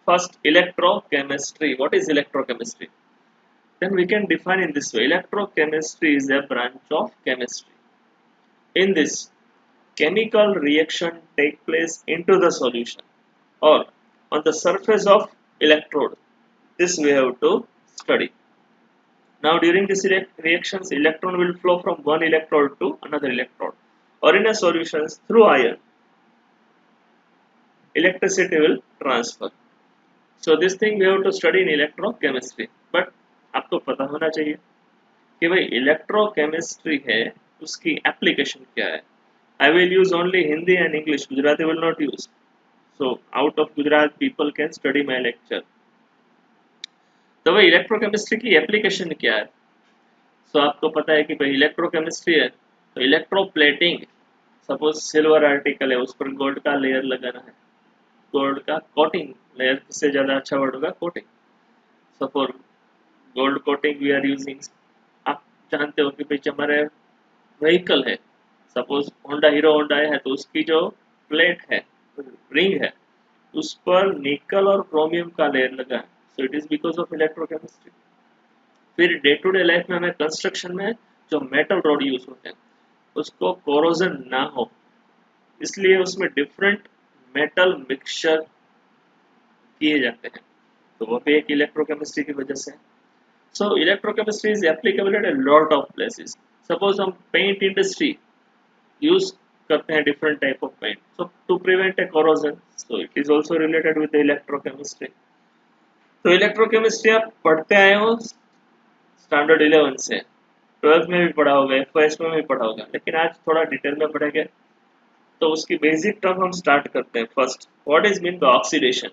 first, electrochemistry. What is electrochemistry? Then we can define in this way. Electrochemistry is a branch of chemistry. In this, chemical reaction take place into the solution or on the surface of electrode. This we have to study. Now during this reactions, electron will flow from one electrode to another electrode, or in a solution through ion, electricity will transfer. So this thing we have to study in electrochemistry. But आपको पता होना चाहिए कि भाई electrochemistry है उसकी application क्या है. I will use only Hindi and English. Gujarati will not use. So out of Gujarat people can study my lecture. तो भाई इलेक्ट्रोकेमिस्ट्री की एप्लीकेशन क्या है? सो आपको पता है कि भाई इलेक्ट्रोकेमिस्ट्री है तो इलेक्ट्रोप्लेटिंग. सपोज सिल्वर आर्टिकल है, उस पर गोल्ड का लेयर लगाना है. गोल्ड का कोटिंग लेयर से ज़्यादा अच्छा वर्ड होगा coating. Suppose gold coating we are using. आप जानते हो कि भाई हमारे व्हीकल है, सपोज होंडा हीरो होंडा है तो उसकी जो प्लेट है, रिंग है, उस पर निकल और क्रोमियम का लेयर लगा है. सो it is because of electrochemistry. फिर डे टू डे लाइफ में हमें कंस्ट्रक्शन में जो मेटल रोड यूज होते हैं उसको कोरोजन ना हो, इसलिए उसमें डिफरेंट मेटल मिक्सचर किए जाते हैं. तो वो भी एक इलेक्ट्रोकेमिस्ट्री की वजह से. So electrochemistry is applicable at a lot of places. Suppose हम पेंट इंडस्ट्री यूज करते हैं different type of paint, so to prevent a corrosion, so it is also related with electrochemistry. तो इलेक्ट्रोकेमिस्ट्री आप पढ़ते आए हो स्टैंडर्ड 11 से, 12th में भी पढ़ा होगा, FYS में भी पढ़ा होगा, लेकिन आज थोड़ा डिटेल में पढ़ेंगे. तो उसकी बेसिक टर्म हम स्टार्ट करते हैं. First, what is mean by oxidation?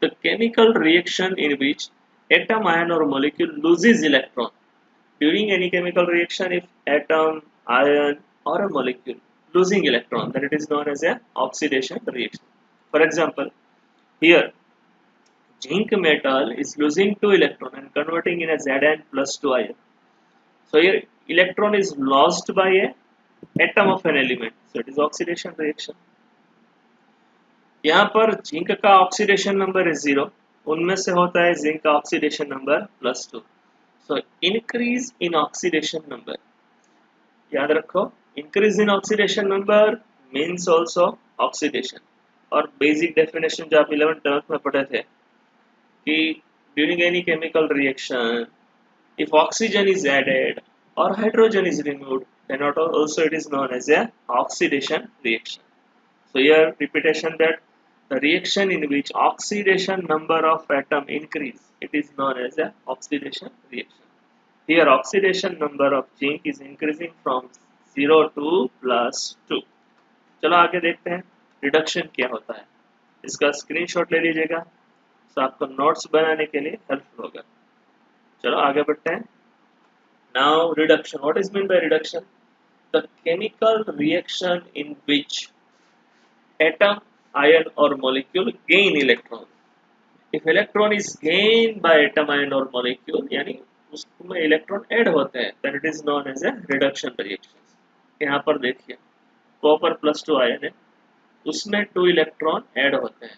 The chemical reaction in which atom, ion और molecule loses electron during any chemical reaction. If atom, ion or a molecule losing electron, then it is known as a oxidation reaction. For example, here zinc metal is losing 2 electron and converting in a Zn plus 2 ion. So here electron is lost by a atom of an element, so it is oxidation reaction. यहाँ पर zinc का oxidation number है 0, उनमें से होता है zinc का oxidation number +2. So increase in oxidation number, याद रखो, increase in oxidation number means also oxidation. और basic definition जो आप 11th 12th में पढ़े थे कि during any chemical reaction if oxygen is added or hydrogen is removed, then also it is known as a oxidation reaction. So here repetition that the reaction in which oxidation number of atom increase, it is known as a oxidation reaction. Here oxidation number of zinc is increasing from 0 to +2. चलो आगे देखते हैं reduction क्या होता है. इसका screenshot ले लीजिएगा, तो आपको नोट्स बनाने के लिए हेल्पफुल होगा. चलो आगे बढ़ते हैं. Now reduction. What is mean by reduction? The chemical reaction in which atom, ion और molecule gain electron. If electron is gain by atom, ion और मॉलिक्यूल, यानी उसमें इलेक्ट्रॉन ऐड होते हैं, then it is known as a reduction reaction. यहाँ पर देखिए copper +2 ion है, उसमें 2 इलेक्ट्रॉन ऐड होते हैं.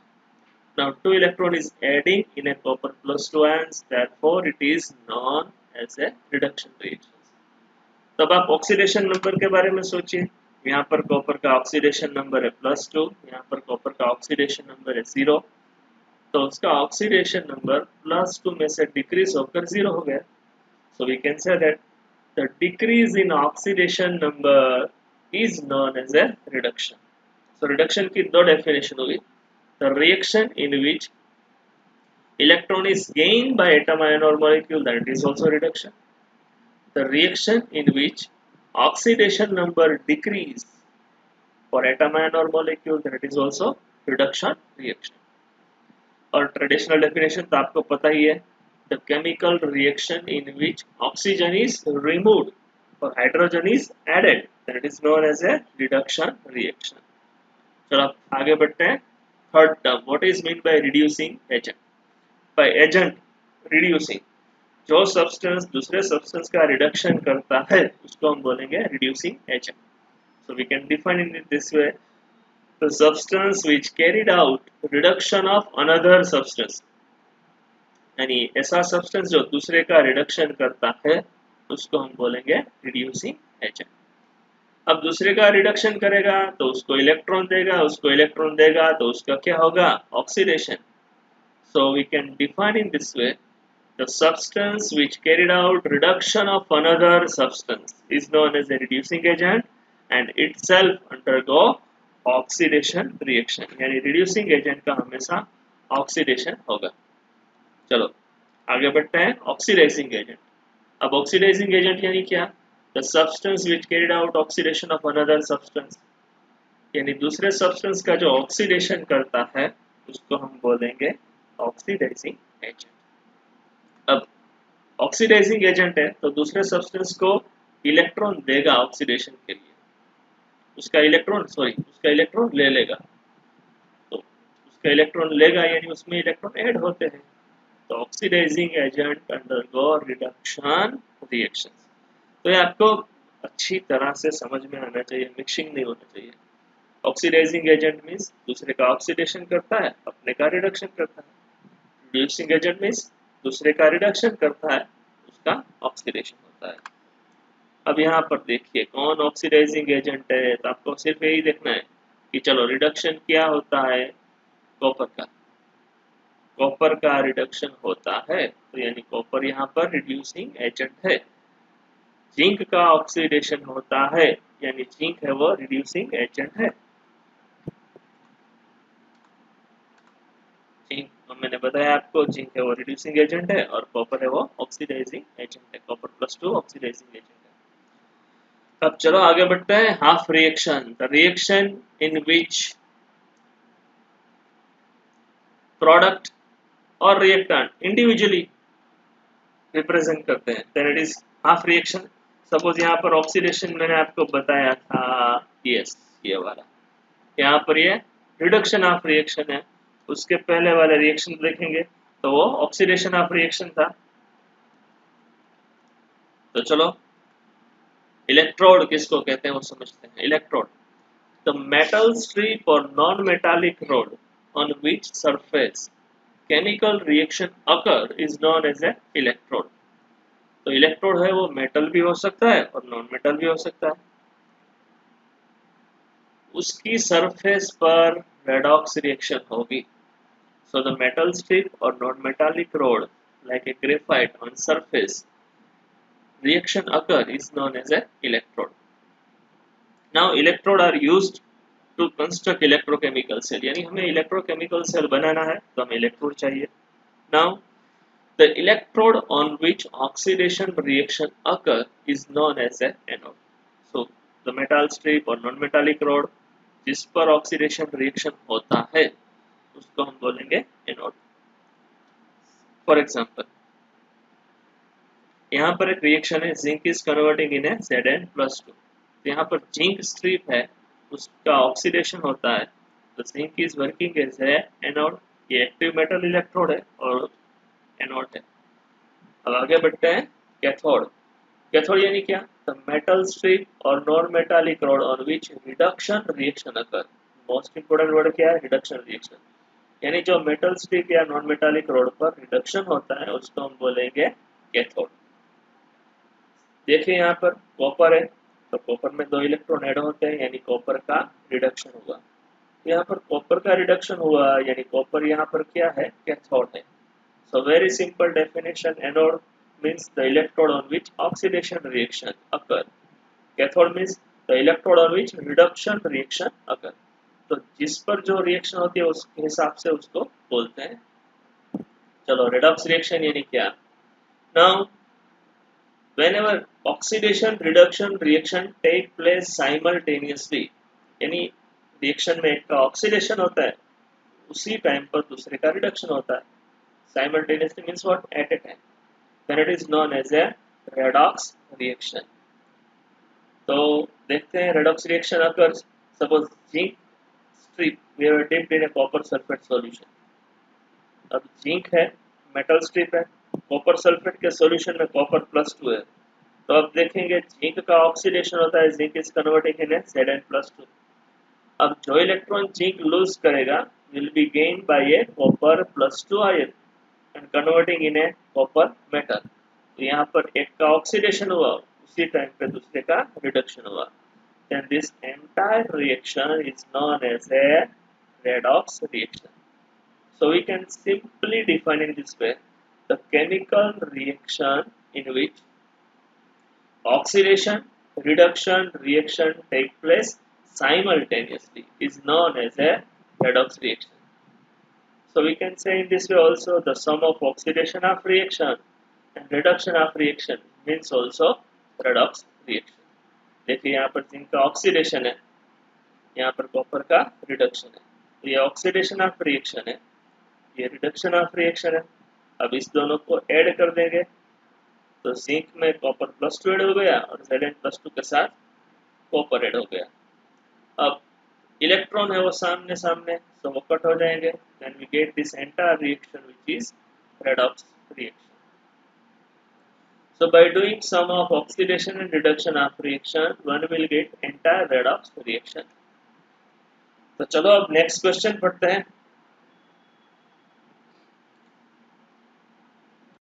Now 2 electron is adding in a copper +2 ions, therefore it is known as a reduction reaction. तब आप ऑक्सीडेशन नंबर के बारे में सोचिए. यहाँ पर कॉपर का ऑक्सीडेशन नंबर है +2, यहाँ पर कॉपर का ऑक्सीडेशन नंबर है 0, तो उसका ऑक्सीडेशन नंबर +2 में से डिक्रीज होकर 0 हो गया. So we can say that the decrease in oxidation number is known as a reduction. So reduction की दो definition होगी. The reaction in which electron is gained by atom, ion or molecule, that is also reduction. The reaction in which oxidation number decrease for atom, ion or molecule, that is also reduction reaction. और traditional definition तो आपको पता ही है. The chemical reaction in which oxygen is removed or hydrogen is added, that is known as a reduction reaction. चलो आगे बढ़ते हैं. Third term, what is meant by reducing agent? By agent, reducing, जो substance दूसरे substance का reduction करता है उसको हम बोलेंगे reducing agent. So we can define it in this way. the substance which carried out reduction of another substance, यानी ऐसा सब्सटेंस जो दूसरे का रिडक्शन करता है उसको हम बोलेंगे रिड्यूसिंग एजेंट। अब दूसरे का रिडक्शन करेगा तो उसको इलेक्ट्रॉन देगा, उसको इलेक्ट्रॉन देगा तो उसका क्या होगा, oxidation. So we can define in this way, the substance which carried out reduction of another substance is known as a reducing agent and itself undergo oxidation reaction, यानी reducing agent का हमेशा oxidation होगा। चलो आगे बढ़ते हैं, oxidising agent. अब oxidising agent यानी क्या, the substance which carried out oxidation of another substance, यानी दूसरे सब्सटेंस का जो ऑक्सीडेशन करता है उसको हम बोलेंगे ऑक्सीडाइजिंग एजेंट। अब ऑक्सीडाइजिंग एजेंट है तो दूसरे सब्सटेंस को इलेक्ट्रॉन देगा ऑक्सीडेशन के लिए, उसका इलेक्ट्रॉन ले लेगा, तो उसका इलेक्ट्रॉन लेगा यानी उसमें इलेक्ट्रॉन ऐड होते हैं, तो oxidising agent undergo reduction reactions. तो ये आपको अच्छी तरह से समझ में आना चाहिए, मिक्सिंग नहीं होना चाहिए। ऑक्सीडाइजिंग एजेंट मीन्स दूसरे का ऑक्सीडेशन करता है, अपने का रिडक्शन करता है। रिड्यूसिंग एजेंट मीन्स दूसरे का रिडक्शन करता है, उसका ऑक्सीडेशन होता है। अब यहाँ पर देखिए कौन ऑक्सीडाइजिंग एजेंट है, तो आपको सिर्फ यही देखना है कि चलो रिडक्शन क्या होता है, कॉपर का रिडक्शन होता है, तो यानी कॉपर यहाँ पर रिड्यूसिंग एजेंट है। जिंक का ऑक्सीडेशन होता है, यानी जिंक है वो रिड्यूसिंग एजेंट है। जिंक मैंने बताया आपको, जिंक है वो रिड्यूसिंग एजेंट है और कॉपर है वो ऑक्सीडाइजिंग एजेंट है, कॉपर +2 ऑक्सीडाइजिंग एजेंट है। अब चलो आगे बढ़ते हैं, half reaction, the reaction in which product और रिएक्टेंट इंडिविजुअली रिप्रेजेंट करते हैं, then it is half reaction. Suppose यहाँ पर ऑक्सीडेशन मैंने आपको बताया था, यस ये वाला, यहाँ पर ये रिडक्शन ऑफ रिएक्शन है, उसके पहले वाले रिएक्शन देखेंगे तो वो ऑक्सीडेशन ऑफ रिएक्शन था। तो चलो इलेक्ट्रोड किसको कहते हैं वो समझते हैं। इलेक्ट्रोड, द मेटल स्ट्रिप और non metallic rod on which surface chemical reaction occur is known as a electrode. तो इलेक्ट्रोड है वो मेटल भी हो सकता है और नॉन मेटल भी हो सकता है। उसकी सरफेस पर रेडॉक्स रिएक्शन होगी। So the metal strip or non-metallic rod, like a graphite on surface, reaction occur is known as a electrode. Now electrode are used to construct electrochemical cell. यानी हमें electrochemical cell बनाना है तो हमें electrode चाहिए। Now the electrode on which oxidation reaction occur is known as a anode. So the metal strip or non-metallic rod जिस पर oxidation reaction होता है उसको हम बोलेंगे एनोड। फॉर एग्जांपल यहाँ पर एक रिएक्शन है, zinc is converting in A Zn+2, तो यहाँ पर जिंक स्ट्रिप है उसका ऑक्सीडेशन होता है, तो zinc is working as a anode. ये एक्टिव मेटल इलेक्ट्रोड है और एनोड है। अब आगे बढ़ते हैं, कैथोड। कैथोड यानी क्या, द मेटल स्ट्रिप और non metallic rod on which reduction reaction occur. Most important word क्या है, रिडक्शन रिएक्शन, यानी जो मेटल स्ट्रिप या नॉन मेटालिक रोड पर रिडक्शन होता है उसको हम बोलेंगे कैथोड। देखिए यहाँ पर कॉपर है तो कॉपर में 2 इलेक्ट्रॉन ऐड होते हैं, यानी कॉपर का रिडक्शन हुआ। यहाँ पर कॉपर का रिडक्शन हुआ यानी कॉपर यहाँ पर क्या है, कैथोड है। So very simple definition, anode means the electrode on which oxidation reaction occur, cathode means the electrode on which reduction reaction occur. तो जिस पर जो रिएक्शन होती है उसके हिसाब से उसको बोलते हैं। चलो रिडक्स रिएक्शन यानी क्या, now whenever oxidation reduction reaction take place simultaneously, यानी रिएक्शन में एक का ऑक्सीडेशन होता है उसी टाइम पर दूसरे का रिडक्शन होता है। simultaneously means what, at a time, then it is known as a redox reaction। तो देखते हैं redox reaction occurs, suppose zinc strip we have dipped in a copper sulfate solution। अब जिंक है, मेटल स्ट्रिप है, copper sulphate के solution में copper +2 है, तो अब देखेंगे जिंक का ऑक्सीडेशन होता है, zinc is converting in Zn+2। अब जो इलेक्ट्रॉन जिंक लूज करेगा will be gain by A copper +2 ion and converting in A copper metal. तो यहाँ पर एक का ऑक्सीडेशन हुआ, उसी टाइम पे दूसरे का रिडक्शन हुआ। Then this entire reaction is known as a redox reaction. So we can simply define in this way the chemical reaction in which oxidation, reduction reaction take place simultaneously is known as a redox reaction. So we can say in this way also the sum of oxidation of reaction and reduction of reaction means also redox reaction. देखिए यहाँ पर zinc का oxidation है, यहाँ पर copper का reduction है। तो ये ऑक्सीडेशन ऑफ रिएक्शन है, ये रिडक्शन ऑफ रिएक्शन है। अब इस दोनों को ऐड कर देंगे तो जिंक में कॉपर +2 ऐड हो गया और Zn+2 के साथ कॉपर ऐड हो गया। अब इलेक्ट्रॉन है वो सामने सामने, सो वो कट हो जाएंगे। Then we get this entire reaction which is redox reaction. So by doing sum of oxidation and reduction of reaction, one will get entire redox reaction. तो चलो अब नेक्स्ट क्वेश्चन पढ़ते हैं।